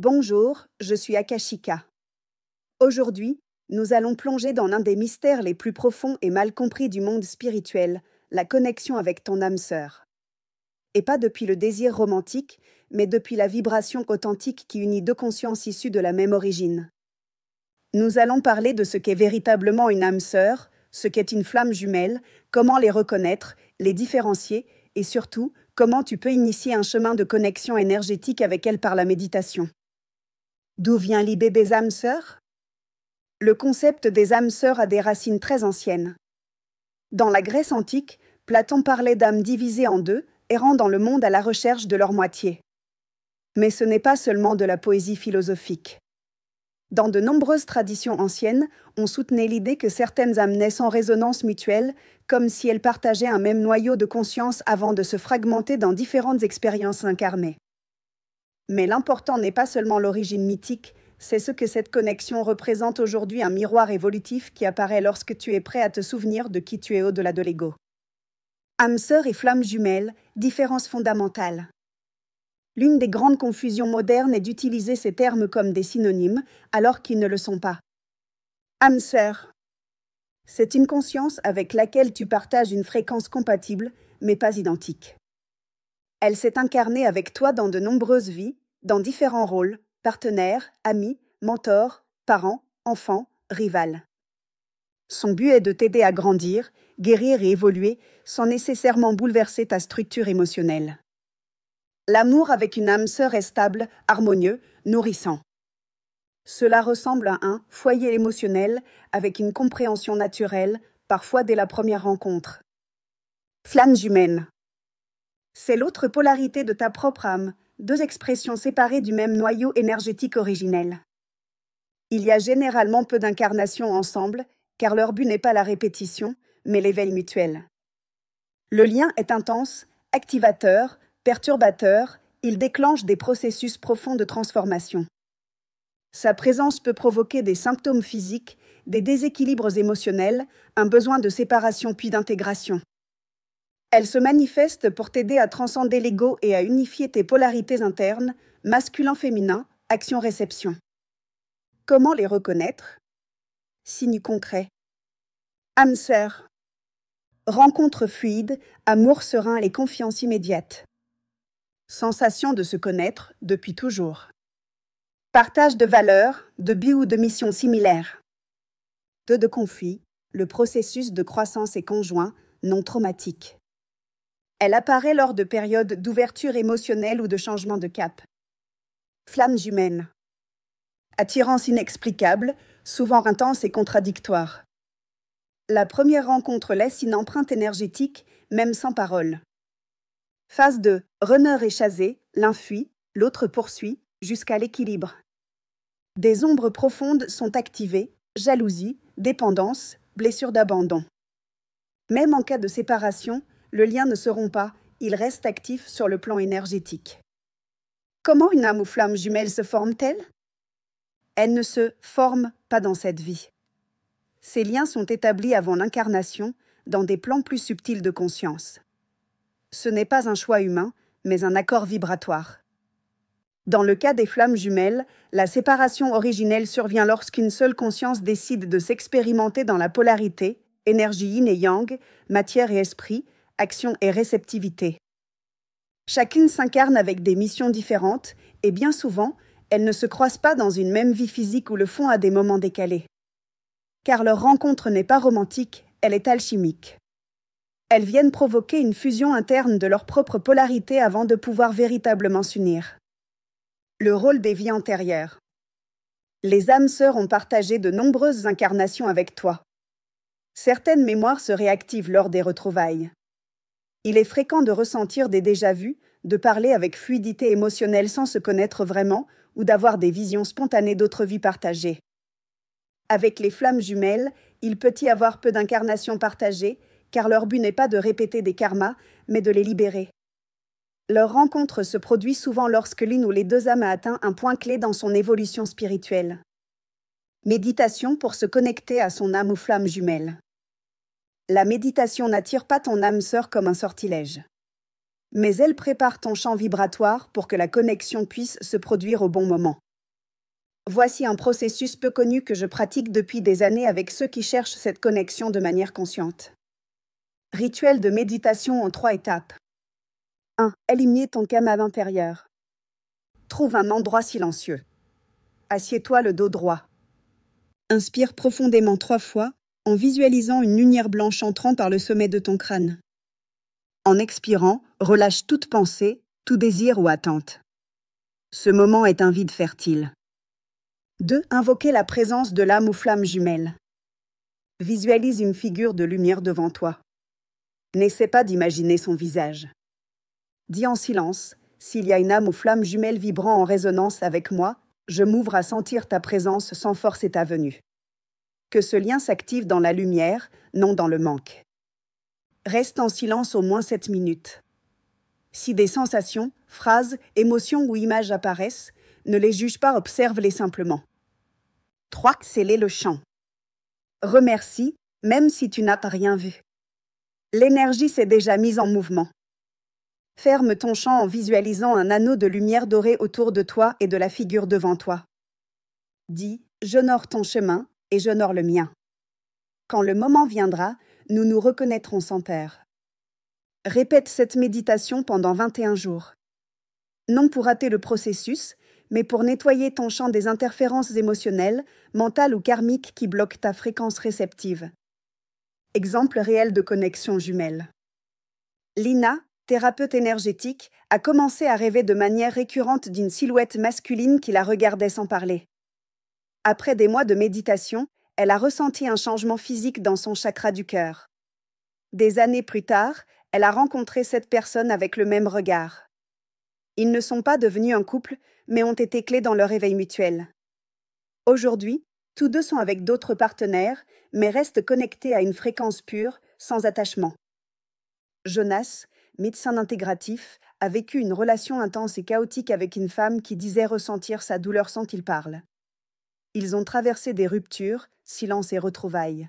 Bonjour, je suis Akashika. Aujourd'hui, nous allons plonger dans l'un des mystères les plus profonds et mal compris du monde spirituel, la connexion avec ton âme sœur. Et pas depuis le désir romantique, mais depuis la vibration authentique qui unit deux consciences issues de la même origine. Nous allons parler de ce qu'est véritablement une âme sœur, ce qu'est une flamme jumelle, comment les reconnaître, les différencier, et surtout, comment tu peux initier un chemin de connexion énergétique avec elle par la méditation. D'où vient l'idée des âmes sœurs ? Le concept des âmes sœurs a des racines très anciennes. Dans la Grèce antique, Platon parlait d'âmes divisées en deux, errant dans le monde à la recherche de leur moitié. Mais ce n'est pas seulement de la poésie philosophique. Dans de nombreuses traditions anciennes, on soutenait l'idée que certaines âmes naissent en résonance mutuelle, comme si elles partageaient un même noyau de conscience avant de se fragmenter dans différentes expériences incarnées. Mais l'important n'est pas seulement l'origine mythique, c'est ce que cette connexion représente aujourd'hui, un miroir évolutif qui apparaît lorsque tu es prêt à te souvenir de qui tu es au-delà de l'ego. Âme sœur et flamme jumelle, différence fondamentale. L'une des grandes confusions modernes est d'utiliser ces termes comme des synonymes, alors qu'ils ne le sont pas. Âme sœur. C'est une conscience avec laquelle tu partages une fréquence compatible, mais pas identique. Elle s'est incarnée avec toi dans de nombreuses vies, dans différents rôles, partenaire, ami, mentor, parent, enfant, rival. Son but est de t'aider à grandir, guérir et évoluer sans nécessairement bouleverser ta structure émotionnelle. L'amour avec une âme sœur est stable, harmonieux, nourrissant. Cela ressemble à un foyer émotionnel avec une compréhension naturelle, parfois dès la première rencontre. Flamme jumelle. C'est l'autre polarité de ta propre âme, deux expressions séparées du même noyau énergétique originel. Il y a généralement peu d'incarnations ensemble, car leur but n'est pas la répétition, mais l'éveil mutuel. Le lien est intense, activateur, perturbateur, il déclenche des processus profonds de transformation. Sa présence peut provoquer des symptômes physiques, des déséquilibres émotionnels, un besoin de séparation puis d'intégration. Elle se manifeste pour t'aider à transcender l'ego et à unifier tes polarités internes, masculin-féminin, action-réception. Comment les reconnaître ? Signes concrets. Âme sœur. Rencontre fluide, amour serein et confiance immédiate. Sensation de se connaître depuis toujours. Partage de valeurs, de buts ou de missions similaires. Peu de conflits, le processus de croissance est conjoint, non traumatique. Elle apparaît lors de périodes d'ouverture émotionnelle ou de changement de cap. Flamme jumelle. Attirance inexplicable, souvent intense et contradictoire. La première rencontre laisse une empreinte énergétique, même sans parole. Phase 2. Runner et chasé, l'un fuit, l'autre poursuit, jusqu'à l'équilibre. Des ombres profondes sont activées, jalousie, dépendance, blessure d'abandon. Même en cas de séparation, le lien ne se rompt pas, il reste actif sur le plan énergétique. Comment une âme ou flamme jumelle se forme-t-elle ? Elle ne se forme pas dans cette vie. Ces liens sont établis avant l'incarnation, dans des plans plus subtils de conscience. Ce n'est pas un choix humain, mais un accord vibratoire. Dans le cas des flammes jumelles, la séparation originelle survient lorsqu'une seule conscience décide de s'expérimenter dans la polarité, énergie yin et yang, matière et esprit, action et réceptivité. Chacune s'incarne avec des missions différentes et bien souvent, elles ne se croisent pas dans une même vie physique ou le font à des moments décalés. Car leur rencontre n'est pas romantique, elle est alchimique. Elles viennent provoquer une fusion interne de leur propre polarité avant de pouvoir véritablement s'unir. Le rôle des vies antérieures. Les âmes sœurs ont partagé de nombreuses incarnations avec toi. Certaines mémoires se réactivent lors des retrouvailles. Il est fréquent de ressentir des déjà-vus, de parler avec fluidité émotionnelle sans se connaître vraiment ou d'avoir des visions spontanées d'autres vies partagées. Avec les flammes jumelles, il peut y avoir peu d'incarnations partagées, car leur but n'est pas de répéter des karmas, mais de les libérer. Leur rencontre se produit souvent lorsque l'une ou les deux âmes a atteint un point clé dans son évolution spirituelle. Méditation pour se connecter à son âme ou flamme jumelle. La méditation n'attire pas ton âme sœur comme un sortilège. Mais elle prépare ton champ vibratoire pour que la connexion puisse se produire au bon moment. Voici un processus peu connu que je pratique depuis des années avec ceux qui cherchent cette connexion de manière consciente. Rituel de méditation en 3 étapes. 1. Éliminer ton calme intérieur. Trouve un endroit silencieux. Assieds-toi le dos droit. Inspire profondément 3 fois en visualisant une lumière blanche entrant par le sommet de ton crâne. En expirant, relâche toute pensée, tout désir ou attente. Ce moment est un vide fertile. 2. Invoquer la présence de l'âme ou flamme jumelle. Visualise une figure de lumière devant toi. N'essaie pas d'imaginer son visage. Dis en silence, s'il y a une âme ou flamme jumelle vibrant en résonance avec moi, je m'ouvre à sentir ta présence sans forcer ta venue. Que ce lien s'active dans la lumière, non dans le manque. Reste en silence au moins 7 minutes. Si des sensations, phrases, émotions ou images apparaissent, ne les juge pas, observe-les simplement. 3. Sceller le chant. Remercie, même si tu n'as rien vu. L'énergie s'est déjà mise en mouvement. Ferme ton chant en visualisant un anneau de lumière dorée autour de toi et de la figure devant toi. Dis « J'honore ton chemin et j'honore le mien ». Quand le moment viendra, nous nous reconnaîtrons sans peur. Répète cette méditation pendant 21 jours. Non pour rater le processus, mais pour nettoyer ton champ des interférences émotionnelles, mentales ou karmiques qui bloquent ta fréquence réceptive. Exemple réel de connexion jumelle. Lina, thérapeute énergétique, a commencé à rêver de manière récurrente d'une silhouette masculine qui la regardait sans parler. Après des mois de méditation, elle a ressenti un changement physique dans son chakra du cœur. Des années plus tard, elle a rencontré cette personne avec le même regard. Ils ne sont pas devenus un couple, mais ont été clés dans leur éveil mutuel. Aujourd'hui, tous deux sont avec d'autres partenaires, mais restent connectés à une fréquence pure, sans attachement. Jonas, médecin intégratif, a vécu une relation intense et chaotique avec une femme qui disait ressentir sa douleur sans qu'il parle. Ils ont traversé des ruptures, silence et retrouvailles.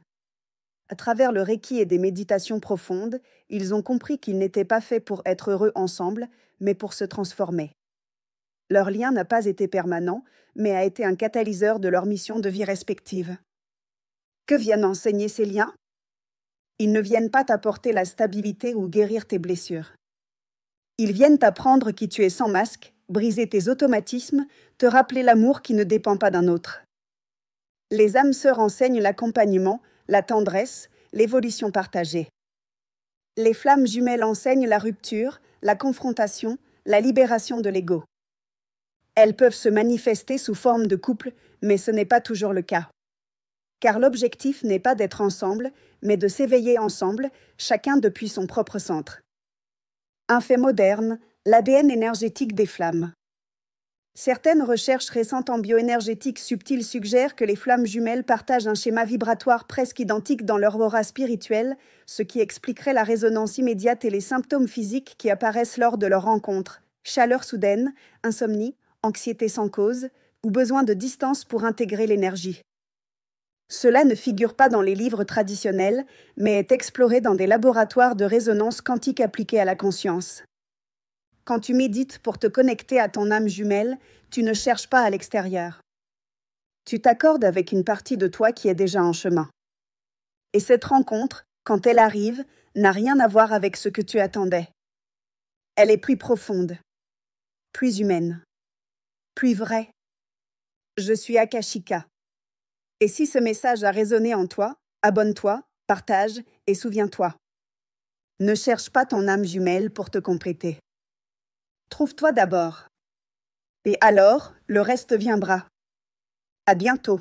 À travers le Reiki et des méditations profondes, ils ont compris qu'ils n'étaient pas faits pour être heureux ensemble, mais pour se transformer. Leur lien n'a pas été permanent, mais a été un catalyseur de leur mission de vie respective. Que viennent enseigner ces liens ? Ils ne viennent pas t'apporter la stabilité ou guérir tes blessures. Ils viennent t'apprendre qui tu es sans masque, briser tes automatismes, te rappeler l'amour qui ne dépend pas d'un autre. Les âmes sœurs enseignent l'accompagnement, la tendresse, l'évolution partagée. Les flammes jumelles enseignent la rupture, la confrontation, la libération de l'ego. Elles peuvent se manifester sous forme de couple, mais ce n'est pas toujours le cas. Car l'objectif n'est pas d'être ensemble, mais de s'éveiller ensemble, chacun depuis son propre centre. Un fait moderne, l'ADN énergétique des flammes. Certaines recherches récentes en bioénergétique subtile suggèrent que les flammes jumelles partagent un schéma vibratoire presque identique dans leur aura spirituelle, ce qui expliquerait la résonance immédiate et les symptômes physiques qui apparaissent lors de leur rencontre. Chaleur soudaine, insomnie, anxiété sans cause, ou besoin de distance pour intégrer l'énergie. Cela ne figure pas dans les livres traditionnels, mais est exploré dans des laboratoires de résonance quantique appliqués à la conscience. Quand tu médites pour te connecter à ton âme jumelle, tu ne cherches pas à l'extérieur. Tu t'accordes avec une partie de toi qui est déjà en chemin. Et cette rencontre, quand elle arrive, n'a rien à voir avec ce que tu attendais. Elle est plus profonde, plus humaine, plus vraie. Je suis Akashika. Et si ce message a résonné en toi, abonne-toi, partage et souviens-toi. Ne cherche pas ton âme jumelle pour te compléter. Trouve-toi d'abord. Et alors, le reste viendra. À bientôt.